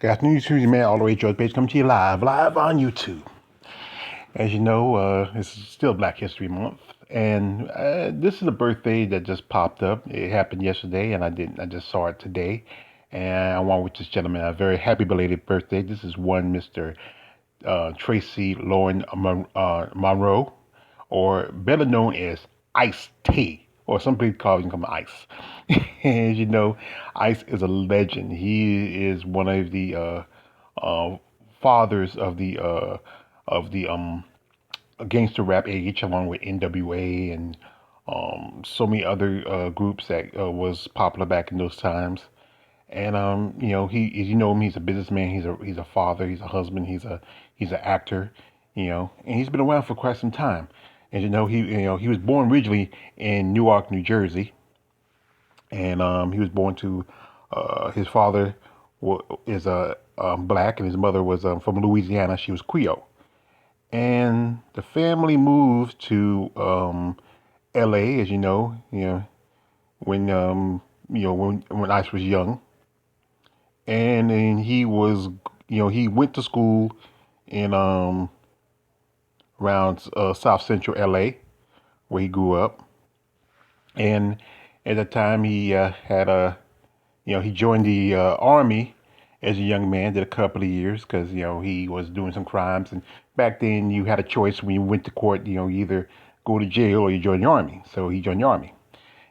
Good afternoon, YouTube, man. All the way, George Bates coming to you live on YouTube. As you know, it's still Black History Month, and this is a birthday that just popped up. It happened yesterday, and I just saw it today, and I want to wish this gentleman a very happy belated birthday. This is one Mr. Tracy Lauren Monroe, or better known as Ice T, or some people call him Ice. As you know, Ice is a legend. He is one of the uh, fathers of the gangster rap age, along with NWA and so many other groups that was popular back in those times. And he, as you know him, he's a businessman. He's a father. He's a husband. He's an actor. And he's been around for quite some time. And he was born originally in Newark, New Jersey, and he was born to his father is black, and his mother was from Louisiana. She was Creole, and the family moved to L.A. As when when Ice was young, and then he went to school in around South Central LA, where he grew up. And at the time, he had he joined the army as a young man. Did a couple of years because he was doing some crimes. And back then, you had a choice when you went to court. You either go to jail or you join the army. So he joined the army.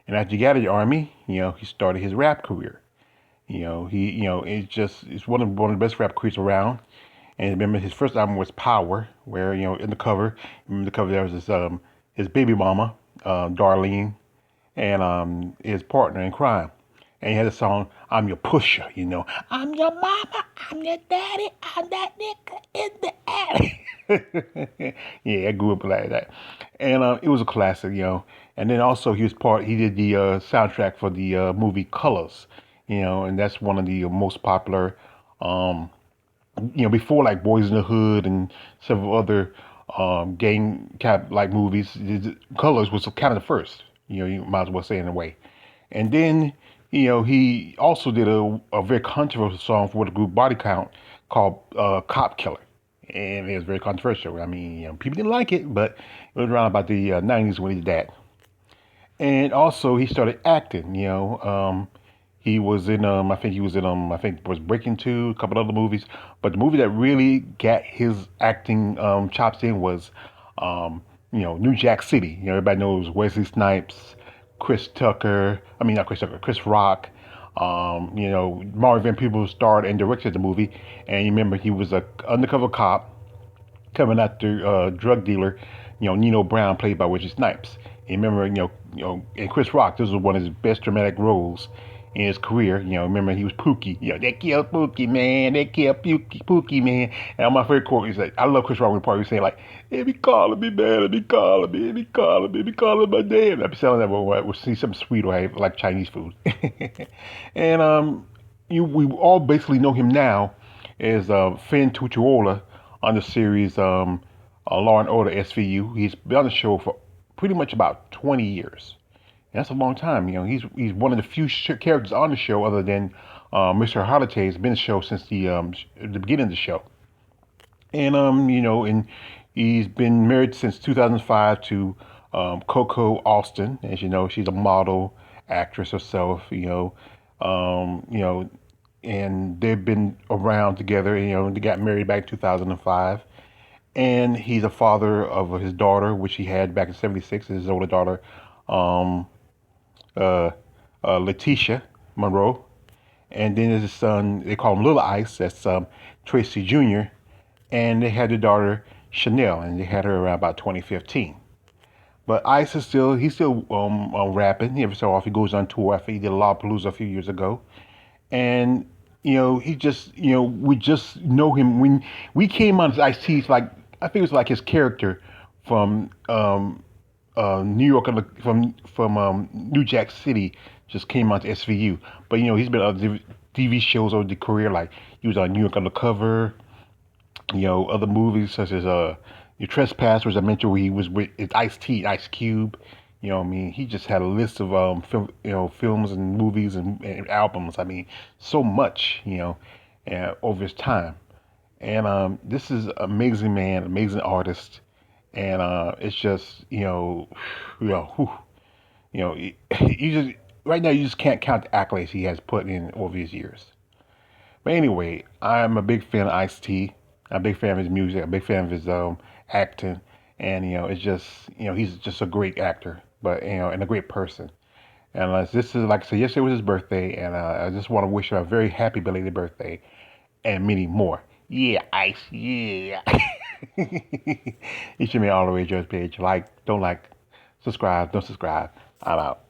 And after he got out of the army, he started his rap career. It's one of the best rap careers around. And remember, his first album was Power, where in the cover, remember the cover there was his baby mama, Darlene, and his partner in crime. And he had a song, "I'm Your Pusher." I'm your mama, I'm your daddy, I'm that nigga in the alley. Yeah, I grew up like that, and it was a classic. And then also he did the soundtrack for the movie Colors. And that's one of the most popular. Um, Before like Boys in the Hood and several other gang cap like movies, Colors was kind of the first. You might as well say in a way. And then, he also did a very controversial song for the group Body Count called Cop Killer. And it was very controversial. I mean, people didn't like it, but it was around about the 90s when he did that. And also, he started acting. He was in I think it was Breaking Two, a couple other movies. But the movie that really got his acting chops in was New Jack City. Everybody knows Wesley Snipes, Chris Tucker. I mean, not Chris Tucker, Chris Rock. Marvin Van Peebles starred and directed the movie. And you remember he was a undercover cop coming after drug dealer, Nino Brown, played by Wesley Snipes. And remember, and Chris Rock, this was one of his best dramatic roles in his career. Remember he was Pookie. They killed Pookie, man. They killed Pookie, man. And my favorite quote is like, I love Chris Rock when part he was saying like, "They be calling me, man. They be calling me. They be calling me. They be calling my name." I be selling that one. We'll see something sweet or I like Chinese food. And we all basically know him now as Finn Tutuola on the series Law and Order SVU. He's been on the show for pretty much about 20 years. And that's a long time. He's one of the few characters on the show other than Mr. Holiday has been on the show since the beginning of the show. And and he's been married since 2005 to Coco Austin. As you know, she's a model, actress herself. And they've been around together. They got married back in 2005. And he's a father of his daughter, which he had back in '76. His older daughter, um, uh, Letitia Monroe. And then there's his son, they call him Little Ice, that's Tracy Jr. And they had their daughter, Chanel, and they had her around about 2015. But Ice he's still rapping. Every so often he goes on tour. I think he did a Lollapalooza a few years ago. And, he just, we just know him. When we came on Ice T, it's like, I think it was like his character from New York, from New Jack City, just came on to SVU. But he's been on TV shows over the career. Like he was on New York Undercover. Other movies such as Your Trespass, which I mentioned, where he was with Ice T, Ice Cube. I mean, he just had a list of films and movies and albums. I mean, so much. and over his time. And this is amazing man, amazing artist, and it's just you know, whew, you just right now you just can't count the accolades he has put in over his years. But anyway, I'm a big fan of Ice-T. I'm a big fan of his music. I'm a big fan of his acting, and it's just he's just a great actor, but and a great person. And this is like I said, yesterday was his birthday, and I just want to wish him a very happy belated birthday and many more. Yeah, Ice. Yeah. You should be all the way to his page. Like, don't like, subscribe, don't subscribe. I'm out.